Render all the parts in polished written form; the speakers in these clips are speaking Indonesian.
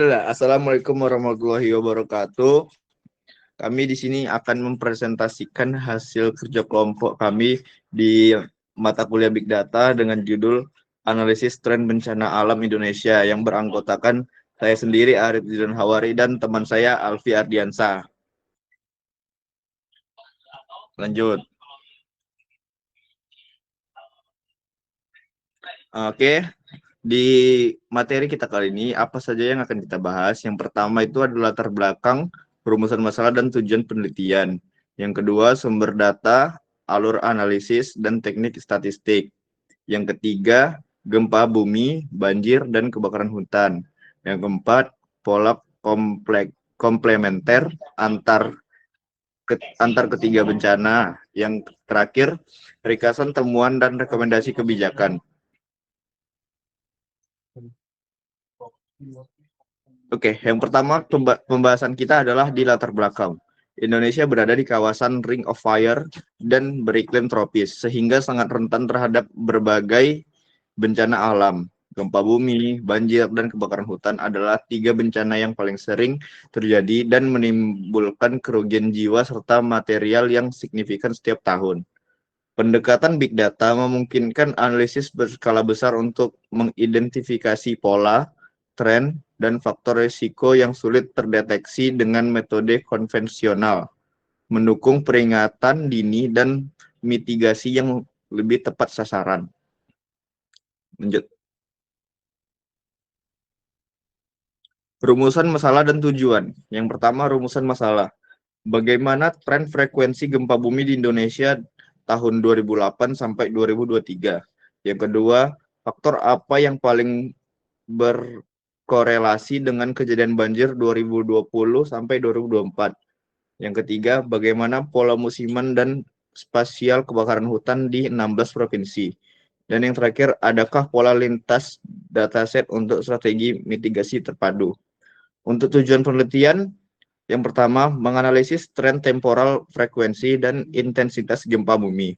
Assalamualaikum warahmatullahi wabarakatuh. Kami di sini akan mempresentasikan hasil kerja kelompok kami di mata kuliah Big Data dengan judul Analisis Tren Bencana Alam Indonesia yang beranggotakan saya sendiri Arif Zidan Hawari dan teman saya Alfi Ardiansa. Lanjut. Oke, di materi kita kali ini apa saja yang akan kita bahas? Yang pertama itu adalah latar belakang, perumusan masalah dan tujuan penelitian. Yang kedua, sumber data, alur analisis, dan teknik statistik. Yang ketiga, gempa bumi, banjir, dan kebakaran hutan. Yang keempat, pola komplementer antar ketiga bencana. Yang terakhir, ringkasan temuan dan rekomendasi kebijakan. Oke, yang pertama pembahasan kita adalah di latar belakang. Indonesia berada di kawasan Ring of Fire dan beriklim tropis, sehingga sangat rentan terhadap berbagai bencana alam. Gempa bumi, banjir, dan kebakaran hutan adalah tiga bencana yang paling sering terjadi dan menimbulkan kerugian jiwa serta material yang signifikan setiap tahun. Pendekatan Big Data memungkinkan analisis berskala besar untuk mengidentifikasi pola, tren, dan faktor risiko yang sulit terdeteksi dengan metode konvensional, mendukung peringatan dini dan mitigasi yang lebih tepat sasaran. Lanjut. Rumusan masalah dan tujuan. Yang pertama, rumusan masalah. Bagaimana tren frekuensi gempa bumi di Indonesia tahun 2008 sampai 2023? Yang kedua, faktor apa yang paling berkorelasi dengan kejadian banjir 2020 sampai 2024? Yang ketiga, bagaimana pola musiman dan spasial kebakaran hutan di 16 provinsi? Dan yang terakhir, adakah pola lintas dataset untuk strategi mitigasi terpadu? Untuk tujuan penelitian, yang pertama, menganalisis tren temporal frekuensi dan intensitas gempa bumi.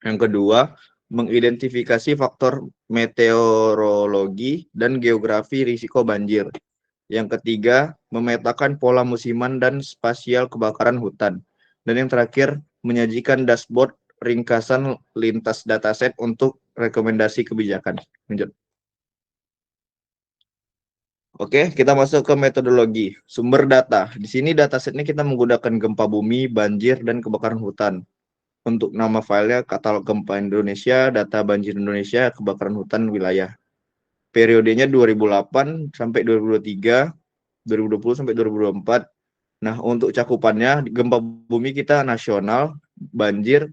Yang kedua, mengidentifikasi faktor meteorologi dan geografi risiko banjir. Yang ketiga, memetakan pola musiman dan spasial kebakaran hutan. Dan yang terakhir, menyajikan dashboard ringkasan lintas dataset untuk rekomendasi kebijakan. Lanjut. Oke, kita masuk ke metodologi. Sumber data. Di sini datasetnya kita menggunakan gempa bumi, banjir, dan kebakaran hutan. Untuk nama filenya katalog gempa Indonesia, data banjir Indonesia, kebakaran hutan wilayah. Periodenya 2008 sampai 2023, 2020 sampai 2024. Nah, untuk cakupannya gempa bumi kita nasional, banjir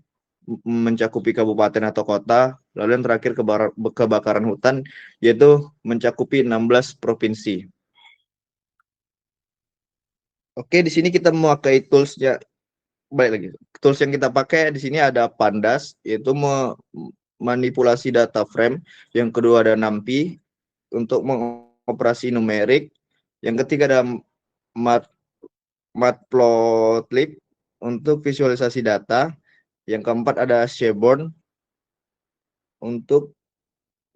mencakupi kabupaten atau kota, lalu yang terakhir kebakaran hutan yaitu mencakupi 16 provinsi. Oke, di sini kita memakai toolsnya. Baik lagi. Tools yang kita pakai di sini ada Pandas, yaitu manipulasi data frame. Yang kedua ada NumPy untuk mengoperasi numerik. Yang ketiga ada Matplotlib untuk visualisasi data. Yang keempat ada Seaborn untuk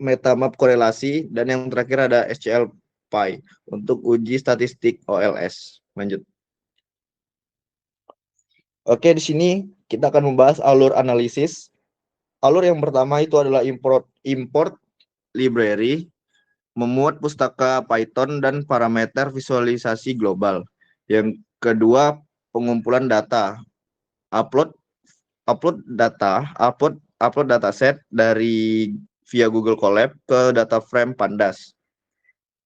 metamap korelasi. Dan yang terakhir ada SCLPy untuk uji statistik OLS. Lanjut. Oke, di sini kita akan membahas alur analisis. Alur yang pertama itu adalah import library, memuat pustaka Python dan parameter visualisasi global. Yang kedua, pengumpulan data, upload dataset dari via Google Colab ke data frame Pandas.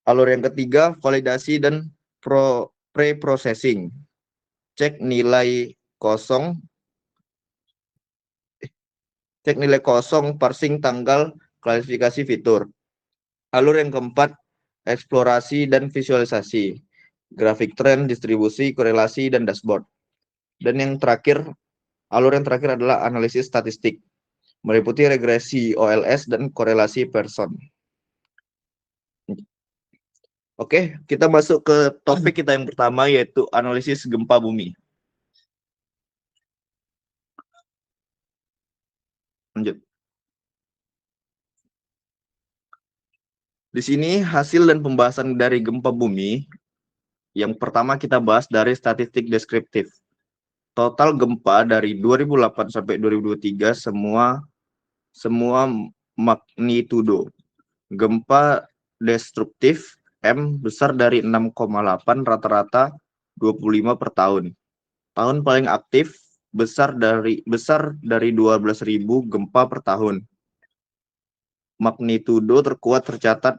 Alur yang ketiga, validasi dan pre-processing. Cek nilai kosong, parsing tanggal, klasifikasi fitur. Alur yang keempat, eksplorasi dan visualisasi, grafik tren, distribusi, korelasi, dan dashboard. Dan yang terakhir, alur yang terakhir adalah analisis statistik, meliputi regresi OLS dan korelasi person. Oke, kita masuk ke topik kita yang pertama, yaitu analisis gempa bumi. Lanjut. Di sini hasil dan pembahasan dari gempa bumi. Yang pertama kita bahas dari statistik deskriptif. Total gempa dari 2008 sampai 2023 semua magnitudo. Gempa destruktif M besar dari 6,8 rata-rata 25 per tahun. Tahun paling aktif besar dari 12.000 gempa per tahun. Magnitudo terkuat tercatat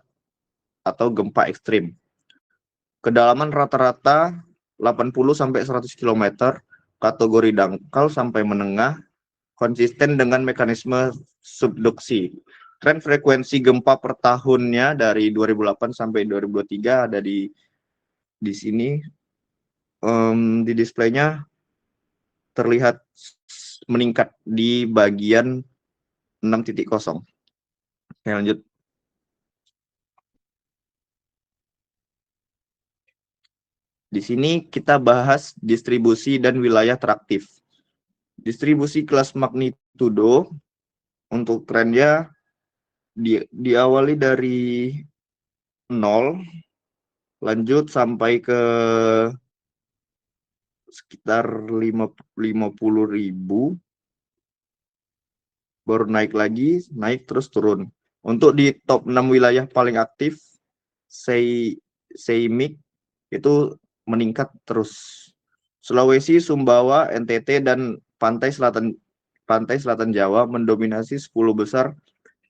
atau gempa ekstrim. Kedalaman rata-rata 80 sampai 100 km, kategori dangkal sampai menengah, konsisten dengan mekanisme subduksi. Tren frekuensi gempa per tahunnya dari 2008 sampai 2023 ada di sini. Di displaynya terlihat meningkat di bagian 6.0. Oke, lanjut. Di sini kita bahas distribusi dan wilayah teraktif. Distribusi kelas magnitudo untuk trennya diawali dari 0, lanjut sampai ke sekitar 50.000, baru naik lagi, naik terus turun. Untuk di top 6 wilayah paling aktif, seismik itu meningkat terus. Sulawesi, Sumbawa, NTT, dan pantai selatan Jawa mendominasi 10 besar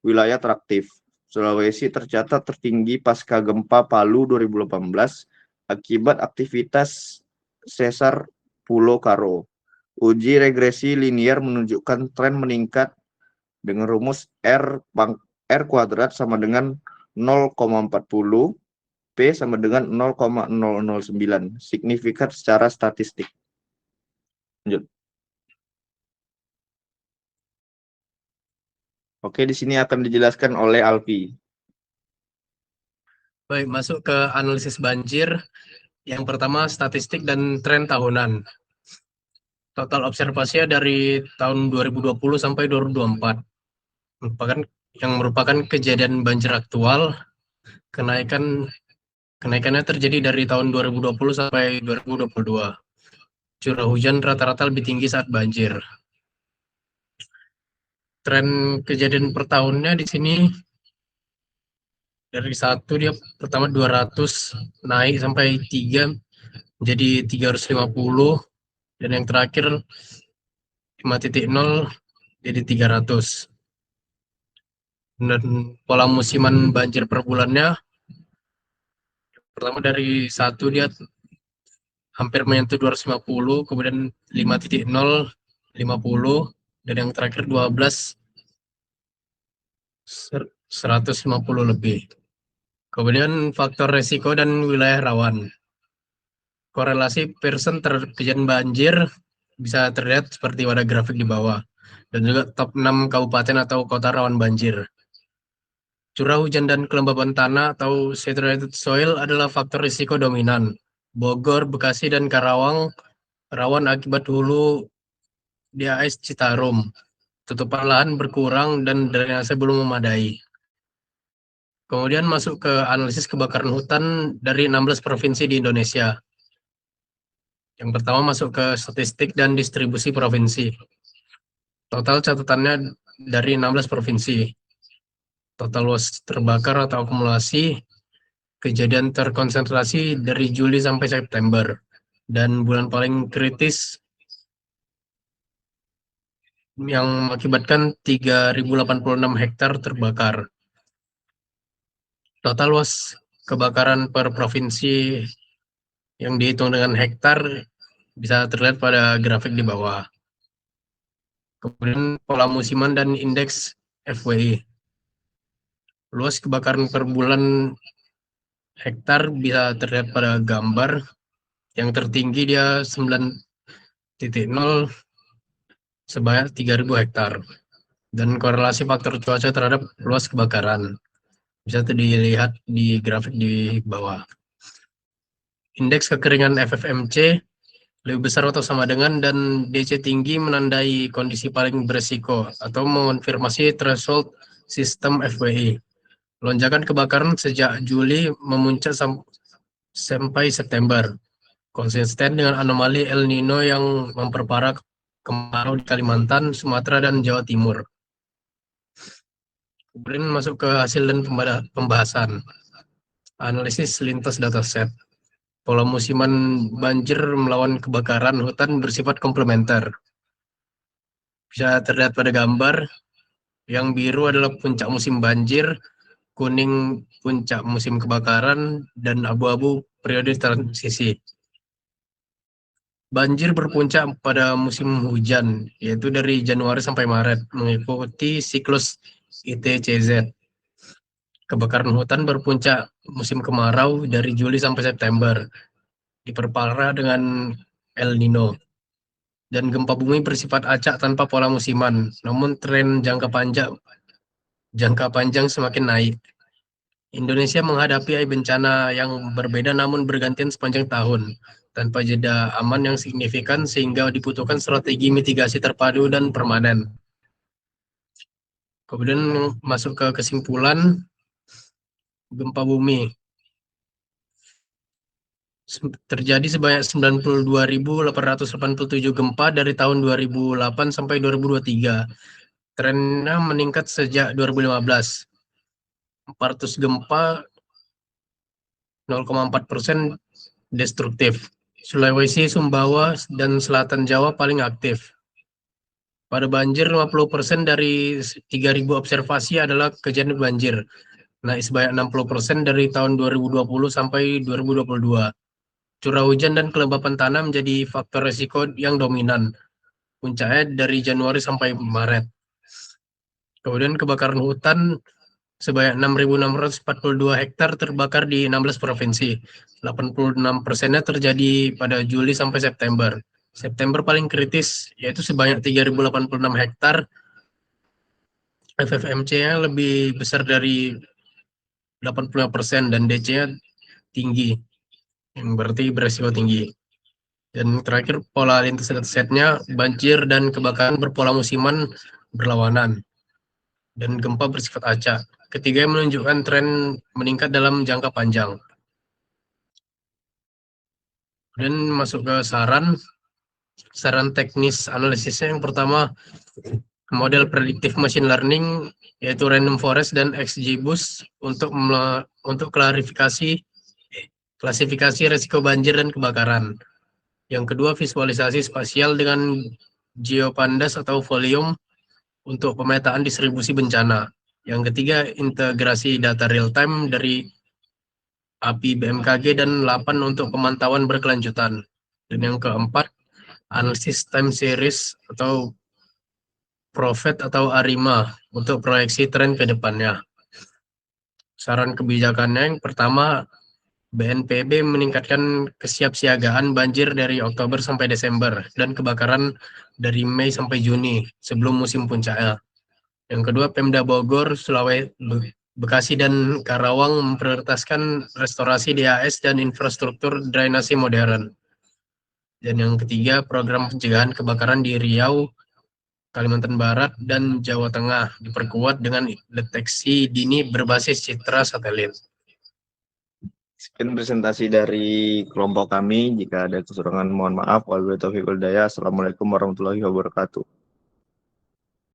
wilayah teraktif. Sulawesi tercatat tertinggi pasca gempa Palu 2018 akibat aktivitas sesar Pulau Karo. Uji regresi linier menunjukkan tren meningkat dengan rumus R kuadrat sama dengan 0,40, P sama dengan 0,009, signifikan secara statistik. Lanjut. Oke, di sini akan dijelaskan oleh Alfi. Baik, masuk ke analisis banjir. Yang pertama, statistik dan tren tahunan. Total observasinya dari tahun 2020 sampai 2024. Merupakan kejadian banjir aktual. Kenaikannya terjadi dari tahun 2020 sampai 2022. Curah hujan rata-rata lebih tinggi saat banjir. Tren kejadian per tahunnya di sini dari 1 dia pertama 200 naik sampai 3 menjadi 350, dan yang terakhir 5.0 jadi 300. Dan pola musiman banjir per bulannya pertama dari 1 dia hampir menyentuh 250, kemudian 5.0 50, dan yang terakhir 12 150 lebih. Kemudian faktor resiko dan wilayah rawan. Korelasi persen kejadian banjir bisa terlihat seperti pada grafik di bawah, dan juga top 6 kabupaten atau kota rawan banjir. Curah hujan dan kelembaban tanah atau saturated soil adalah faktor risiko dominan. Bogor, Bekasi, dan Karawang rawan akibat hulu DAS Citarum. Tutupan lahan berkurang dan drainase belum memadai. Kemudian masuk ke analisis kebakaran hutan dari 16 provinsi di Indonesia. Yang pertama masuk ke statistik dan distribusi provinsi. Total catatannya dari 16 provinsi. Total luas terbakar atau akumulasi kejadian terkonsentrasi dari Juli sampai September. Dan bulan paling kritis yang mengakibatkan 3.086 hektar terbakar. Total luas kebakaran per provinsi yang dihitung dengan hektar bisa terlihat pada grafik di bawah. Kemudian pola musiman dan indeks FWI. Luas kebakaran per bulan hektar bisa terlihat pada gambar. Yang tertinggi dia 9.0 sebanyak 3.000 hektar. Dan korelasi faktor cuaca terhadap luas kebakaran bisa dilihat di grafik di bawah. Indeks kekeringan FFMC lebih besar atau sama dengan, dan DC tinggi menandai kondisi paling beresiko atau mengonfirmasi threshold sistem FWI. Lonjakan kebakaran sejak Juli memuncak sampai September, konsisten dengan anomali El Nino yang memperparah kemarau di Kalimantan, Sumatera, dan Jawa Timur. Kemudian masuk ke hasil dan pembahasan. Analisis lintas dataset. Pola musiman banjir melawan kebakaran hutan bersifat komplementer. Bisa terlihat pada gambar, yang biru adalah puncak musim banjir, kuning puncak musim kebakaran, dan abu-abu periode transisi. Banjir berpuncak pada musim hujan, yaitu dari Januari sampai Maret, mengikuti siklus ITCZ. Kebakaran hutan berpuncak musim kemarau dari Juli sampai September, diperparah dengan El Nino. Dan gempa bumi bersifat acak tanpa pola musiman, namun tren jangka panjang semakin naik. Indonesia menghadapi bencana yang berbeda namun bergantian sepanjang tahun, tanpa jeda aman yang signifikan sehingga dibutuhkan strategi mitigasi terpadu dan permanen. Kemudian masuk ke kesimpulan gempa bumi. Terjadi sebanyak 92.887 gempa dari tahun 2008 sampai 2023. Trennya meningkat sejak 2015. 400 gempa 0,4% destruktif. Sulawesi, Sumbawa, dan Selatan Jawa paling aktif. Pada banjir, 50% dari 3.000 observasi adalah kejadian banjir. Naik sebanyak 60% dari tahun 2020 sampai 2022. Curah hujan dan kelembapan tanah menjadi faktor resiko yang dominan. Puncaknya dari Januari sampai Maret. Kemudian kebakaran hutan sebanyak 6.642 hektar terbakar di 16 provinsi. 86%-nya terjadi pada Juli sampai September. September paling kritis, yaitu sebanyak 3.086 hektar. FFMC-nya lebih besar dari 85% dan DC-nya tinggi, yang berarti beresiko tinggi. Dan terakhir, pola lintas datasetnya, banjir dan kebakaran berpola musiman berlawanan, dan gempa bersifat acak. Ketiga menunjukkan tren meningkat dalam jangka panjang. Dan masuk ke saran teknis analisisnya. Yang pertama, model predictive machine learning, yaitu random forest dan XGBoost untuk klasifikasi risiko banjir dan kebakaran. Yang kedua, visualisasi spasial dengan Geopandas atau volume untuk pemetaan distribusi bencana. Yang ketiga, integrasi data real-time dari API BMKG dan LAPAN untuk pemantauan berkelanjutan. Dan yang keempat, analisis time series atau Prophet atau ARIMA untuk proyeksi tren ke depannya. Saran kebijakannya, yang pertama, BNPB meningkatkan kesiapsiagaan banjir dari Oktober sampai Desember dan kebakaran dari Mei sampai Juni sebelum musim puncaknya. Yang kedua, Pemda Bogor, Sulawesi, Bekasi, dan Karawang memprioritaskan restorasi DAS dan infrastruktur drainase modern. Dan yang ketiga, program pencegahan kebakaran di Riau, Kalimantan Barat, dan Jawa Tengah diperkuat dengan deteksi dini berbasis citra satelit. Sekian presentasi dari kelompok kami. Jika ada kekurangan mohon maaf. Wabillahi taufiq wal hidayah. Assalamualaikum warahmatullahi wabarakatuh.